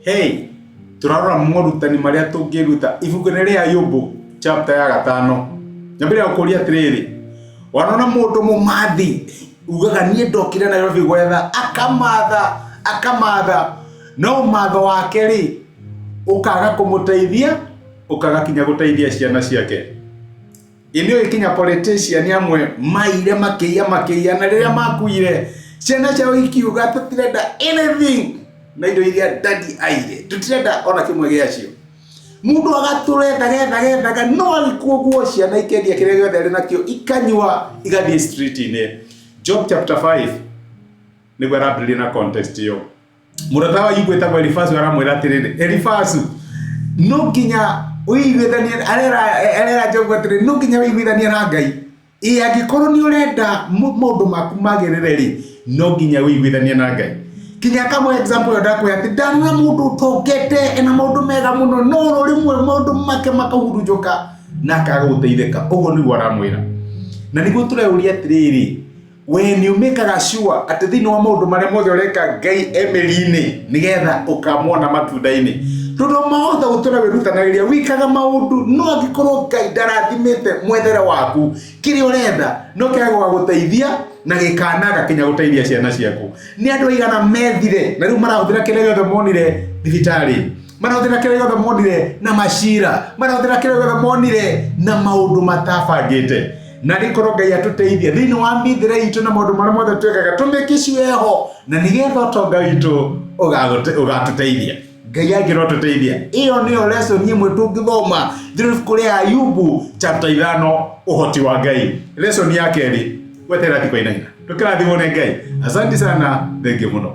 Hey, turarora morutani maria tungiruta ibuku-ini ria Ayubu chapter ya 5. Nyambire gukuria atiriri. Wanona mundu mumathi ugaga nie ndokire Nairobi gwetha akamatha no matho wake ri ukaga kumuteithia ukaga kinya guteithia ciana ciake. Inio ikinya politician amwe maire makiya na riria makuire ciana ciao ikiuga tutirenda anything na indo iria daddy aire tutirenda ona kimwe giacio. Mundu agaturenda no alikuwa guo ciana ikendia kiria giothe ari nakio ikanywa igathie street-ini. Job chapter 5 ni gwera mbiri na context yo. Muratha wa igweta kwa Elifazu aramwira atiriri, Elifazu no nginya uiguithanie arera Job atiriri, no nginya uiguithanie na Ngai angikorwo ni urenda maundu maku magirire ri no nginya uiguithanie na Ngai. Kinya kamwe example yo ndakwe ati ndana mundu tongete ena maundu mega muno no rimwe maundu make makahurunjuka na akaguteithika. Uguo ni aramwira na niguo tureuria atiriri, when you make a sure ati thini wa maundu maria mothe ureka Ngai emeri-ini nigetha ukamwona matunda-ini tondu maothe utura wirutanagiria wikaga maundu no angikorwo Ngai ndarathimite mwethere waku kiri urenda no kiaga guteithia na gikanaga kinya guteithia ciana ciaku. Ni andu aigana methire na riu marahuthira kiria giothe monire thibitari, marahuthira kiria giothe monire na macira, marahuthira kiria giothe monire na maundu matabangite. Na rikorwo Ngai atuteithia thini wa mithire itu na maundu maria mothe twekaga tumikiciweho na nigetha utonga witu ugatuteithia. Ngai angiro tuteithia. Iyo niyo lesson imwe tungithoma through ibuku ria Ayubu chapter 5 uhoti wa Ngai. Lesson ya keri gwetera thiko inaina tukirathimwo ni Ngai. Asante sana, thengiũ mũno.